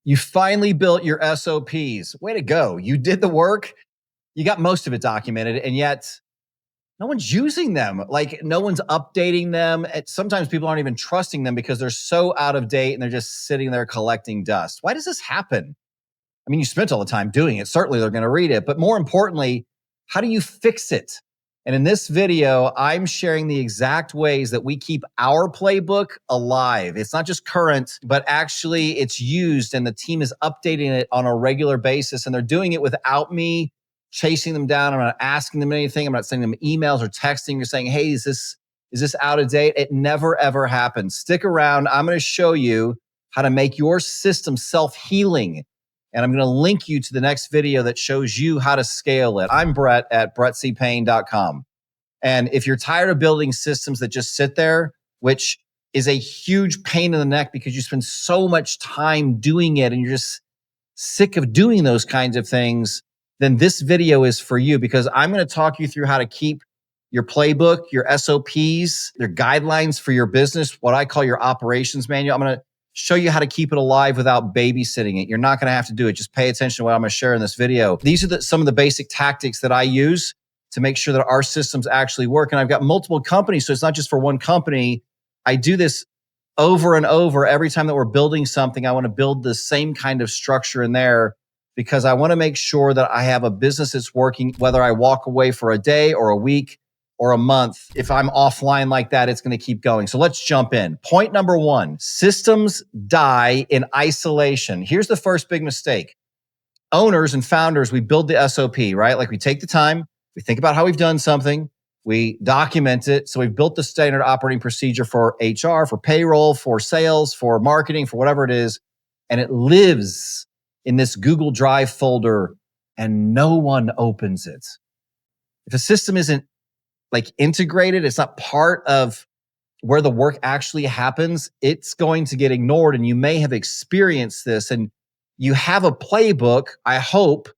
You finally built your SOPs. Way to go. You did the work. You got most of it documented, and yet no one's using them. Like, no one's updating them. Sometimes people aren't even trusting them because they're so out of date and they're just sitting there collecting dust. Why does this happen? I mean, you spent all the time doing it. Certainly they're going to read it. But more importantly, how do you fix it? And in this video, I'm sharing the exact ways that we keep our playbook alive. It's not just current, but actually it's used, and the team is updating it on a regular basis. And they're doing it without me chasing them down. I'm not asking them anything. I'm not sending them emails or texting or saying, hey, is this out of date? It never, ever happens. Stick around. I'm going to show you how to make your system self-healing. And I'm going to link you to the next video that shows you how to scale it. I'm Brett at brettcpayne.com. And if you're tired of building systems that just sit there, which is a huge pain in the neck because you spend so much time doing it and you're just sick of doing those kinds of things, then this video is for you, because I'm going to talk you through how to keep your playbook, your SOPs, your guidelines for your business, what I call your operations manual. I'm going to show you how to keep it alive without babysitting it. You're not going to have to do it. Just pay attention to what I'm going to share in this video. These are some of the basic tactics that I use to make sure that our systems actually work. And I've got multiple companies, so it's not just for one company. I do this over and over. Every time that we're building something, I want to build the same kind of structure in there, because I want to make sure that I have a business that's working, whether I walk away for a day or a week or a month. If I'm offline like that, it's going to keep going. So let's jump in. Point number one, systems die in isolation. Here's the first big mistake. Owners and founders, we build the SOP, right? Like, we take the time, we think about how we've done something, we document it. So we've built the standard operating procedure for HR, for payroll, for sales, for marketing, for whatever it is. And it lives in this Google Drive folder and no one opens it. If a system isn't like integrated, it's not part of where the work actually happens, it's going to get ignored. And you may have experienced this, and you have a playbook, I hope,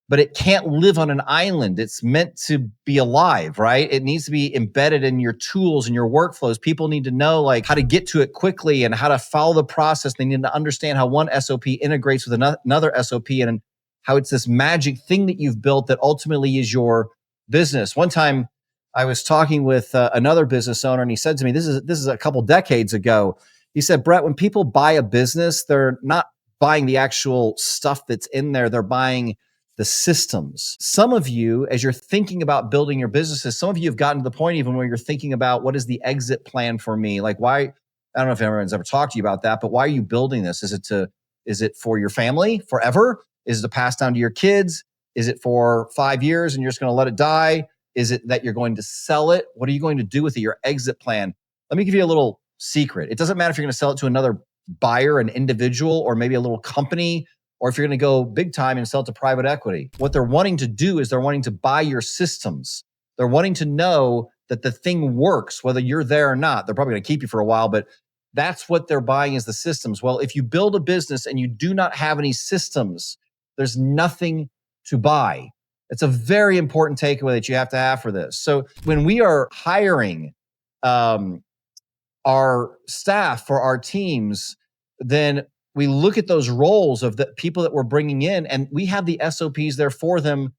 but it can't live on an island. It's meant to be alive, right? It needs to be embedded in your tools and your workflows. People need to know like how to get to it quickly and how to follow the process. They need to understand how one SOP integrates with another SOP, and how it's this magic thing that you've built that ultimately is your business. One time I was talking with another business owner, and he said to me, this is a couple decades ago. He said, Brett, when people buy a business, they're not buying the actual stuff that's in there. They're buying the systems. Some of you, as you're thinking about building your businesses, some of you have gotten to the point even where you're thinking about, what is the exit plan for me? Like, why? I don't know if everyone's ever talked to you about that, but why are you building this? Is it for your family forever? Is it to pass down to your kids? Is it for 5 years and you're just going to let it die? Is it that you're going to sell it? What are you going to do with it? Your exit plan. Let me give you a little secret. It doesn't matter if you're going to sell it to another buyer, an individual, or maybe a little company, or if you're going to go big time and sell it to private equity. What they're wanting to do is they're wanting to buy your systems. They're wanting to know that the thing works, whether you're there or not. They're probably going to keep you for a while, but that's what they're buying, is the systems. Well, if you build a business and you do not have any systems, there's nothing to buy. It's a very important takeaway that you have to have for this. So when we are hiring our staff for our teams, then we look at those roles of the people that we're bringing in, and we have the SOPs there for them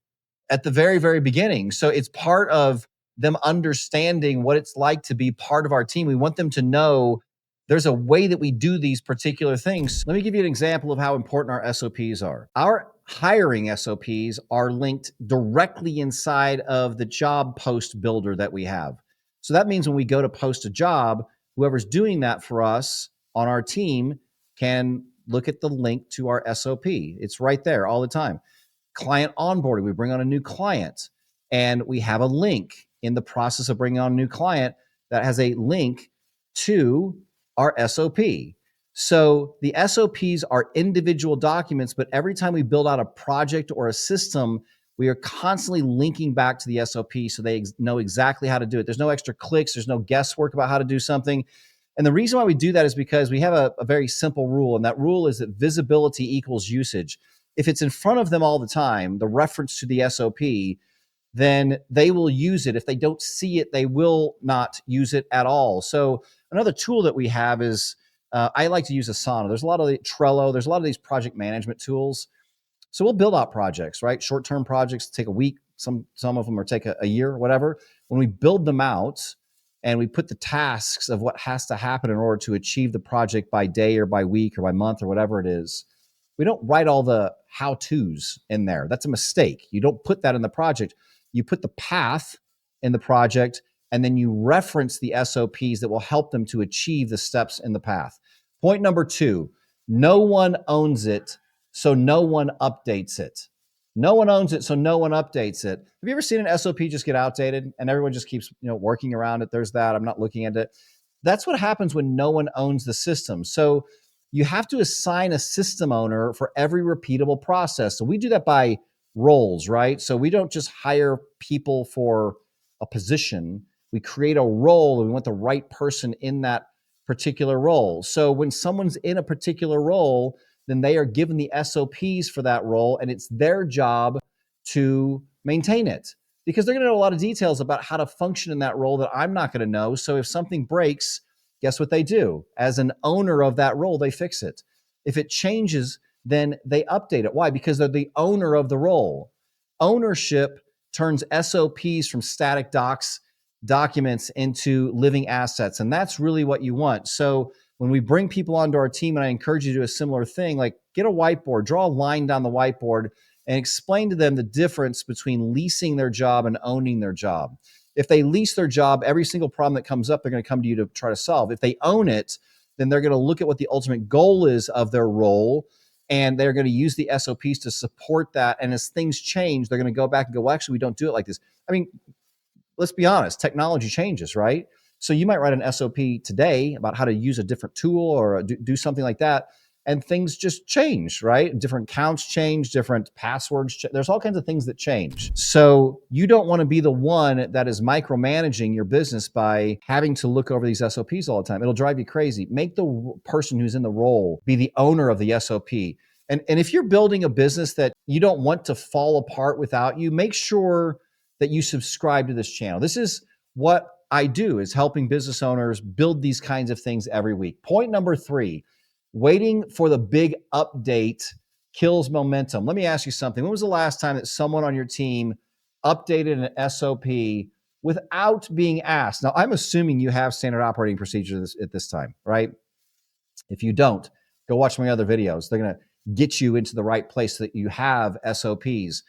at the very, very beginning. So it's part of them understanding what it's like to be part of our team. We want them to know there's a way that we do these particular things. Let me give you an example of how important our SOPs are. Our hiring SOPs are linked directly inside of the job post builder that we have. So that means when we go to post a job, whoever's doing that for us on our team can look at the link to our SOP. It's right there all the time. Client onboarding, we bring on a new client, and we have a link in the process of bringing on a new client that has a link to our SOP. So the SOPs are individual documents, but every time we build out a project or a system, we are constantly linking back to the SOP so they know exactly how to do it. There's no extra clicks. There's no guesswork about how to do something. And the reason why we do that is because we have a very simple rule, and that rule is that visibility equals usage. If it's in front of them all the time, the reference to the SOP, then they will use it. If they don't see it, they will not use it at all. So another tool that we have is I like to use Asana. There's a lot of the Trello. There's a lot of these project management tools. So we'll build out projects, right? Short-term projects take a week. Some of them are take a year, whatever. When we build them out and we put the tasks of what has to happen in order to achieve the project by day or by week or by month or whatever it is, we don't write all the how-tos in there. That's a mistake. You don't put that in the project. You put the path in the project, and then you reference the SOPs that will help them to achieve the steps in the path. Point number 2, no one owns it, so no one updates it. No one owns it, so no one updates it. Have you ever seen an SOP just get outdated and everyone just keeps, working around it? There's that. I'm not looking at it. That's what happens when no one owns the system. So you have to assign a system owner for every repeatable process. So we do that by roles, right? So we don't just hire people for a position. We create a role and we want the right person in that particular role. So when someone's in a particular role, then they are given the SOPs for that role, and it's their job to maintain it because they're going to know a lot of details about how to function in that role that I'm not going to know. So if something breaks, guess what they do? As an owner of that role, they fix it. If it changes, then they update it. Why? Because they're the owner of the role. Ownership turns SOPs from static documents into living assets, and that's really what you want. So when we bring people onto our team, and I encourage you to do a similar thing, like get a whiteboard, draw a line down the whiteboard and explain to them the difference between leasing their job and owning their job. If they lease their job, every single problem that comes up, they're going to come to you to try to solve. If they own it, then they're going to look at what the ultimate goal is of their role, and they're going to use the SOPs to support that. And as things change, they're going to go back and go, well, actually, we don't do it like this. I mean, let's be honest, technology changes, right? So you might write an SOP today about how to use a different tool or do something like that, and things just change, right? Different counts change, different passwords. There's all kinds of things that change. So you don't want to be the one that is micromanaging your business by having to look over these SOPs all the time. It'll drive you crazy. Make the person who's in the role be the owner of the SOP. And if you're building a business that you don't want to fall apart without you, make sure that you subscribe to this channel. This is what I do, is helping business owners build these kinds of things every week. Point number 3, waiting for the big update kills momentum. Let me ask you something. When was the last time that someone on your team updated an SOP without being asked? Now, I'm assuming you have standard operating procedures at this time, right? If you don't, go watch my other videos. They're going to get you into the right place so that you have SOPs.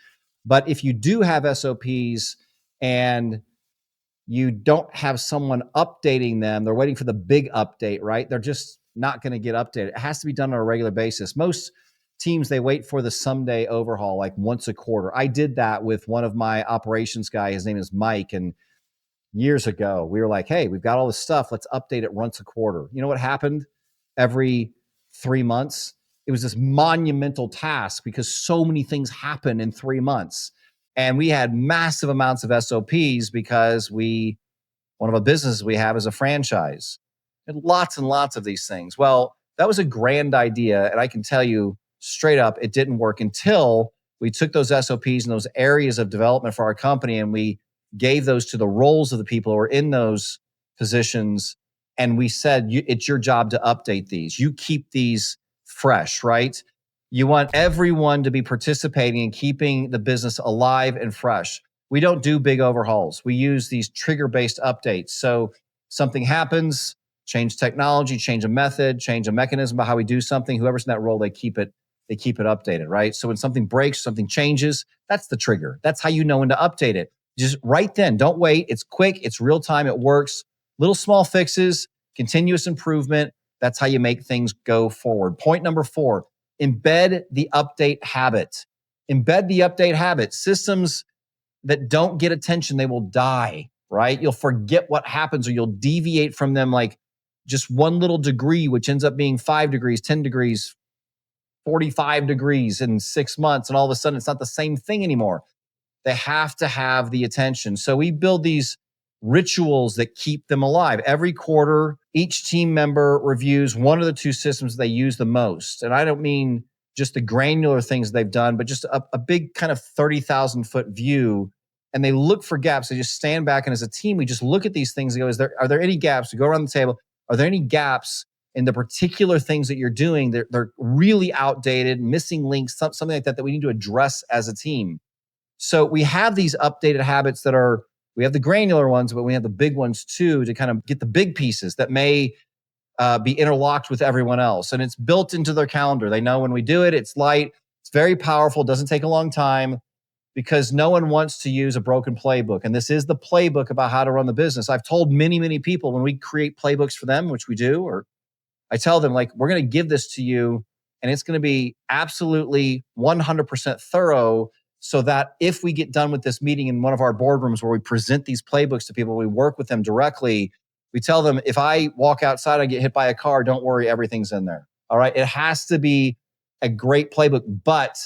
But if you do have SOPs and you don't have someone updating them, they're waiting for the big update, right? They're just not going to get updated. It has to be done on a regular basis. Most teams, they wait for the someday overhaul, like once a quarter. I did that with one of my operations guy. His name is Mike. And years ago, we were like, hey, we've got all this stuff. Let's update it once a quarter. You know what happened? Every 3 months, it was this monumental task because so many things happen in 3 months. And we had massive amounts of SOPs because one of the businesses we have is a franchise. And lots of these things. Well, that was a grand idea. And I can tell you straight up, it didn't work until we took those SOPs and those areas of development for our company and we gave those to the roles of the people who are in those positions. And we said, it's your job to update these. You keep these fresh, right? You want everyone to be participating in keeping the business alive and fresh. We don't do big overhauls. We use these trigger-based updates. So something happens, change technology, change a method, change a mechanism about how we do something. Whoever's in that role, they keep it updated, right? So when something breaks, something changes, that's the trigger. That's how you know when to update it. Just right then, don't wait. It's quick, it's real time, it works. Little small fixes, continuous improvement. That's how you make things go forward. Point number 4, embed the update habit. Embed the update habit. Systems that don't get attention, they will die, right? You'll forget what happens or you'll deviate from them like just one little degree, which ends up being 5 degrees, 10 degrees, 45 degrees in 6 months. And all of a sudden, it's not the same thing anymore. They have to have the attention. So we build these rituals that keep them alive. Every quarter, each team member reviews one of the 2 systems they use the most. And I don't mean just the granular things they've done, but just a big kind of 30,000 foot view. And they look for gaps. They just stand back. And as a team, we just look at these things and go, are there any gaps? We go around the table. Are there any gaps and the particular things that you're doing, they're really outdated, missing links, something like that we need to address as a team. So we have these updated habits we have the granular ones, but we have the big ones too, to kind of get the big pieces that may be interlocked with everyone else. And it's built into their calendar. They know when we do it, it's light, it's very powerful, doesn't take a long time, because no one wants to use a broken playbook. And this is the playbook about how to run the business. I've told many, many people when we create playbooks for them, which we do, or I tell them, like, we're going to give this to you and it's going to be absolutely 100% thorough, so that if we get done with this meeting in one of our boardrooms where we present these playbooks to people, we work with them directly, we tell them, if I walk outside, I get hit by a car, don't worry, everything's in there. All right. It has to be a great playbook, but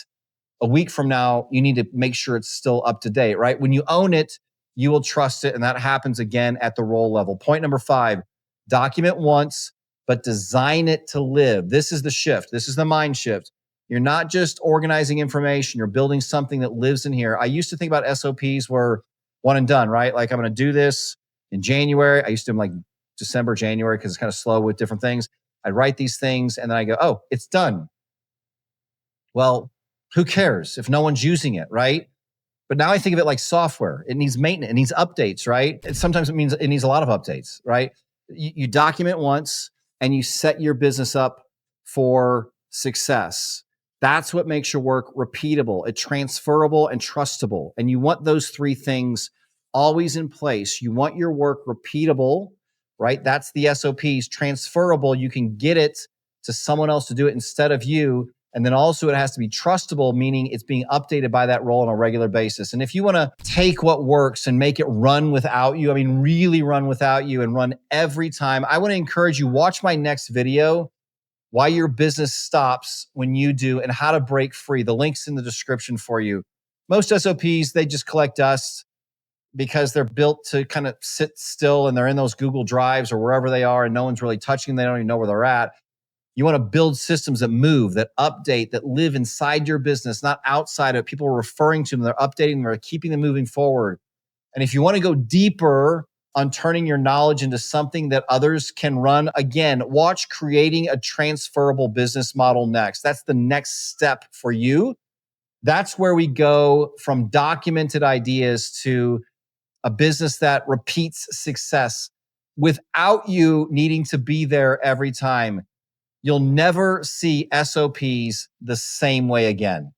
a week from now, you need to make sure it's still up to date, right? When you own it, you will trust it. And that happens again at the role level. Point number 5, document once, but design it to live. This is the shift. This is the mind shift. You're not just organizing information. You're building something that lives in here. I used to think about SOPs were one and done, right? Like, I'm going to do this in January. I used to do them like December, January, because it's kind of slow with different things. I'd write these things and then I go, oh, it's done. Well, who cares if no one's using it, right? But now I think of it like software. It needs maintenance. It needs updates, right? And sometimes it means it needs a lot of updates, right? You document once and you set your business up for success. That's what makes your work repeatable, it's transferable and trustable. And you want those 3 things always in place. You want your work repeatable, right? That's the SOPs. Transferable, you can get it to someone else to do it instead of you. And then also it has to be trustable, meaning it's being updated by that role on a regular basis. And if you want to take what works and make it run without you, I mean, really run without you and run every time, I want to encourage you, watch my next video, why your business stops when you do and how to break free. The link's in the description for you. Most SOPs, they just collect dust because they're built to kind of sit still, and they're in those Google Drives or wherever they are, and no one's really touching them. They don't even know where they're at. You want to build systems that move, that update, that live inside your business, not outside of it. People are referring to them, they're updating them, they're keeping them moving forward. And if you want to go deeper on turning your knowledge into something that others can run, again, watch Creating a Transferable Business Model next. That's the next step for you. That's where we go from documented ideas to a business that repeats success without you needing to be there every time. You'll never see SOPs the same way again.